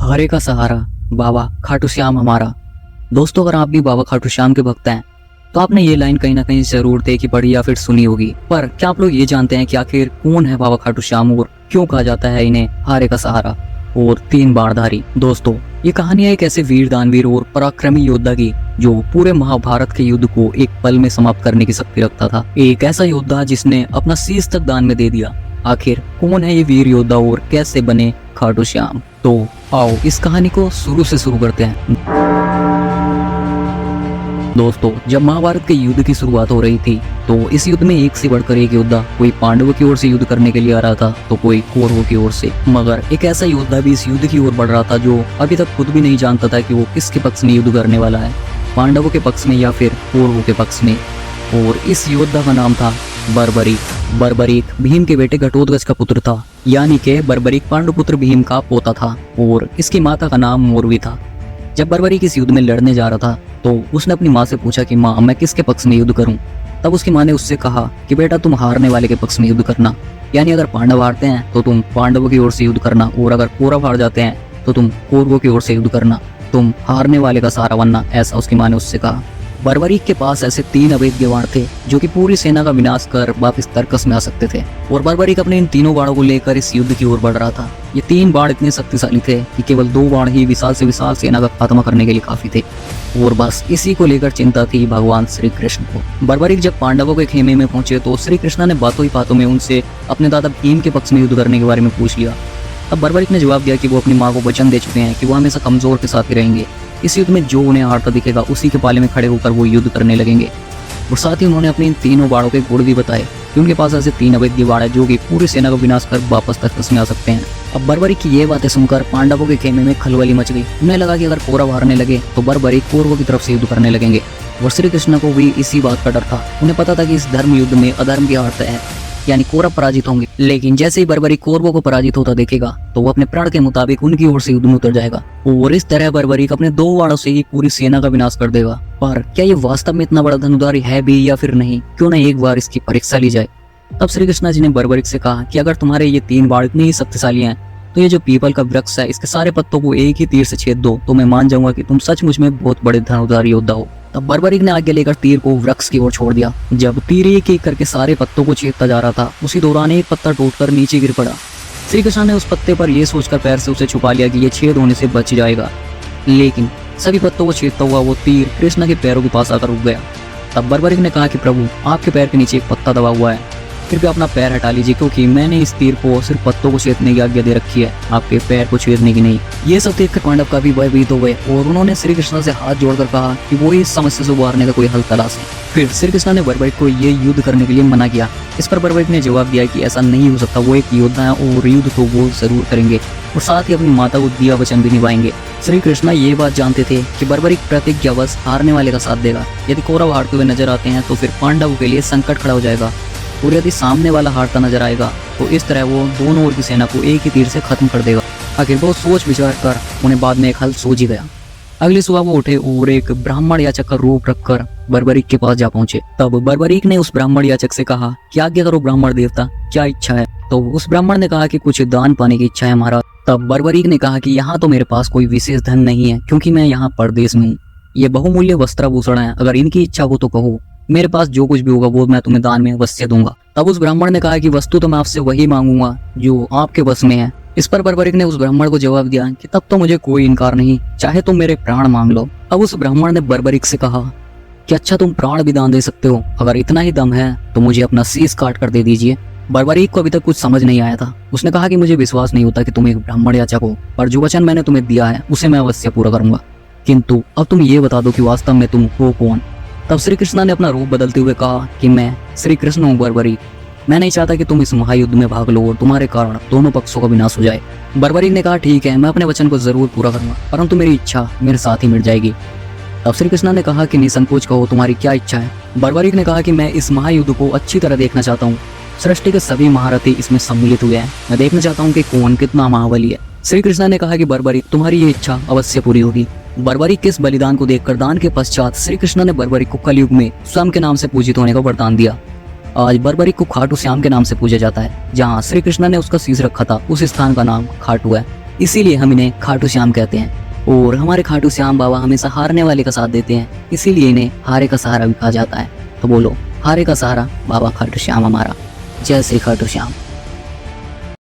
हरे का सहारा बाबा खाटू श्याम हमारा। दोस्तों, अगर आप भी बाबा खाटू श्याम के भक्त हैं तो आपने ये लाइन कहीं ना कहीं जरूर देखी पढ़ी या फिर सुनी होगी। पर क्या आप लोग ये जानते हैं कि आखिर कौन है बाबा खाटू श्याम और क्यों कहा जाता है इन्हें हारे का सहारा और तीन बाणधारी? दोस्तों, ये कहानी है एक ऐसे वीर दानवीर और पराक्रमी योद्धा की जो पूरे महाभारत के युद्ध को एक पल में समाप्त करने की शक्ति रखता था। एक ऐसा योद्धा जिसने अपना शीश तक दान में दे दिया। आखिर कौन है ये वीर योद्धा और कैसे बने खाटू श्याम? तो आओ इस कहानी को शुरू से शुरू करते हैं। दोस्तों, जब महाभारत के युद्ध की शुरुआत हो रही थी तो इस युद्ध में एक से बढ़कर एक योद्धा, कोई पांडवों की ओर से युद्ध करने के लिए आ रहा था तो कोई कौरवों की ओर से। मगर एक ऐसा योद्धा भी इस युद्ध की ओर बढ़ रहा था जो अभी तक खुद भी नहीं जानता था कि वो किसके पक्ष में युद्ध करने वाला है, पांडवों के पक्ष में या फिर कौरवों के पक्ष में। और इस योद्धा का नाम था बर्बरीक। बर्बरीक भीम के बेटे घटोत्कच का पुत्र था, यानी कि बर्बरीक पांडुपुत्र भीम का पोता था और इसकी माता का नाम मोरवी था। जब बर्बरीक इस युद्ध में लड़ने जा रहा था तो उसने अपनी माँ से पूछा कि माँ, मैं किसके पक्ष में युद्ध करूं? तब उसकी माँ ने उससे कहा कि बेटा, तुम हारने वाले के पक्ष में युद्ध करना, यानी अगर पांडव हारते हैं तो तुम पांडवों की ओर से युद्ध करना और अगर कौरव हार जाते हैं तो तुम कौरवों की ओर से युद्ध करना, तुम हारने वाले का सहारा बनना, ऐसा उसकी माँ ने उससे कहा। बर्बरीक के पास ऐसे 3 अवैध बाण थे जो कि पूरी सेना का विनाश कर वापस तर्कस में आ सकते थे और बर्बरीक अपने इन तीनों बाणों को लेकर इस युद्ध की ओर बढ़ रहा था। ये 3 बाण इतने शक्तिशाली थे कि केवल 2 बाण ही विशाल से विशाल सेना का खात्मा करने के लिए काफी थे और बस इसी को लेकर चिंता थी भगवान श्री कृष्ण को। बर्बरीक जब पांडवों के खेमे में पहुंचे तो श्री कृष्ण ने बातों ही बातों में उनसे अपने दादा भीम के पक्ष में युद्ध करने के बारे में पूछ लिया। तब बर्बरीक ने जवाब दिया कि वो अपनी माँ को वचन दे चुके हैं कि वो हमेशा कमजोर के साथ ही रहेंगे। इस युद्ध में जो उन्हें हारता दिखेगा उसी के पाले में खड़े होकर वो युद्ध करने लगेंगे। और साथ ही उन्होंने अपने इन तीनों बाणों के गुण भी बताए कि उनके पास ऐसे 3 अवैध बाण है जो कि पूरी सेना का विनाश कर वापस तर्कस में आ सकते हैं। अब बर्बरीक की ये बातें सुनकर पांडवों के खेमे में खलबली मच गई। उन्हें लगा कि अगर कौरव हारने लगे तो बर्बरीक कौरवों की तरफ से युद्ध करने लगेंगे और श्री कृष्ण को भी इसी बात का डर था। उन्हें पता था कि इस धर्म युद्ध में अधर्म की हार है, यानी कौरव पराजित होंगे। लेकिन जैसे ही बर्बरीक कौरवों को पराजित होता देखेगा तो वो अपने प्राण के मुताबिक उनकी ओर से युद्ध में उतर जाएगा और इस तरह बर्बरीक अपने 2 बाणों से ही पूरी सेना का विनाश कर देगा। पर क्या ये वास्तव में इतना बड़ा धनुधारी है भी या फिर नहीं? क्यों ना एक बार इसकी परीक्षा ली जाए। तब श्री कृष्ण जी ने बर्बरीक से कहा कि अगर तुम्हारे ये 3 बाण इतने ही शक्तिशाली हैं तो ये जो पीपल का वृक्ष है इसके सारे पत्तों को एक ही तीर से छेद दो तो मैं मान जाऊंगा कि तुम सचमुच में बहुत बड़े धनुधारी योद्धा हो। तब बर्बरीक ने आगे लेकर तीर को वृक्ष की ओर छोड़ दिया। जब तीर एक एक करके सारे पत्तों को छेदता जा रहा था उसी दौरान एक पत्ता टूटकर नीचे गिर पड़ा। श्री कृष्ण ने उस पत्ते पर यह सोचकर पैर से उसे छुपा लिया कि ये छेद होने से बच जाएगा, लेकिन सभी पत्तों को छेदता हुआ वो तीर कृष्ण के पैरों के पास आकर रुक गया। तब बर्बरीक ने कहा कि प्रभु, आपके पैर के नीचे एक पत्ता दबा हुआ है, कृपया अपना पैर हटा लीजिए क्योंकि मैंने इस तीर को सिर्फ पत्तों को छेदने की आज्ञा दे रखी है, आपके पैर को छेदने की नहीं। ये सब देखकर पांडव काफी भयभीत हो गए और उन्होंने श्री कृष्ण से हाथ जोड़कर कहा कि वो इस समस्या से उबारने का कोई हल तलाशें। फिर श्री कृष्ण ने बर्बरीक को ये युद्ध करने के लिए मना किया। इस पर बर्बरीक ने जवाब दिया कि ऐसा नहीं हो सकता, वो एक योद्धा है और युद्ध तो वो जरूर करेंगे और साथ ही अपनी माता को दिया वचन भी निभाएंगे। श्री कृष्ण ये बात जानते थे कि बर्बरीक प्रतिज्ञावश हारने वाले का साथ देगा। यदि कौरव हारते हुए नजर आते हैं तो फिर पांडवों के लिए संकट खड़ा हो जाएगा और यदि सामने वाला हारता नजर आएगा तो इस तरह वो दोनों ओर की सेना को एक ही तीर से खत्म कर देगा। आखिर बहुत सोच विचार कर उन्हें बाद में एक हल सूझ ही गया। अगली सुबह वो उठे और एक ब्राह्मण याचक का रूप रखकर बर्बरीक के पास जा पहुंचे। तब बर्बरीक ने उस ब्राह्मण याचक से कहा कि आज्ञा करो ब्राह्मण देवता, क्या इच्छा है? तो उस ब्राह्मण ने कहा कि कुछ दान पाने की इच्छा है महाराज। तब बर्बरीक ने कहा कि यहाँ तो मेरे पास कोई विशेष धन नहीं है क्योंकि मैं यहाँ परदेश में हूँ। ये बहुमूल्य वस्त्राभूषण है, अगर इनकी इच्छा हो तो कहो, मेरे पास जो कुछ भी होगा वो मैं तुम्हें दान में अवश्य दूंगा। तब उस ब्राह्मण ने कहा कि वस्तु तो मैं आपसे वही मांगूंगा जो आपके बस में है। इस पर बर्बरीक ने उस ब्राह्मण को जवाब दिया कि तब तो मुझे कोई इनकार नहीं, चाहे तुम मेरे प्राण मांग लो। अब उस ब्राह्मण ने बर्बरीक से कहा कि अच्छा, तुम प्राण भी दान दे सकते हो, अगर इतना ही दम है तो मुझे अपना शीश काट कर दे दीजिए। बर्बरीक को अभी तक कुछ समझ नहीं आया था। उसने कहा कि मुझे विश्वास नहीं होता कि तुम एक ब्राह्मण याचक हो, पर जो वचन मैंने तुम्हें दिया है उसे मैं अवश्य पूरा करूंगा, किंतु अब तुम ये बता दो कि वास्तव में तुम हो कौन? तब श्री कृष्ण ने अपना रूप बदलते हुए कहा कि मैं श्री कृष्ण हूँ बर्बरीक। मैं नहीं चाहता कि तुम इस महायुद्ध में भाग लो और तुम्हारे कारण दोनों पक्षों का विनाश हो जाए। बर्बरीक ने कहा ठीक है, मैं अपने वचन को जरूर पूरा करूंगा, परंतु मेरी इच्छा मेरे साथ ही मिट जाएगी। तब श्री कृष्ण ने कहा कि निसंकोच कहो, तुम्हारी क्या इच्छा है? बर्बरीक ने कहा कि मैं इस महायुद्ध को अच्छी तरह देखना चाहता हूँ। सृष्टि के सभी महारथी इसमें सम्मिलित हुए हैं, मैं देखना चाहता हूँ कि कौन कितना महाबली है। श्री कृष्ण ने कहा कि बर्बरीक, तुम्हारी ये इच्छा अवश्य पूरी होगी। बर्बरीक के इस बलिदान को देखकर दान के पश्चात श्री कृष्ण ने बर्बरीक को कलयुग में स्वयं के नाम से पूजित होने का वरदान दिया। आज बर्बरीक को खाटू श्याम के नाम से पूजा जाता है। जहाँ श्री कृष्ण ने उसका शीश रखा था उस स्थान का नाम खाटू है। इसीलिए हम इन्हें खाटू श्याम कहते हैं। और हमारे खाटू श्याम बाबा हमेशा हारने वाले का साथ देते हैं, इसीलिए इन्हें हारे का सहारा भी कहा जाता है। तो बोलो, हारे का सहारा बाबा खाटू श्याम हमारा। जय श्री खाटू श्याम।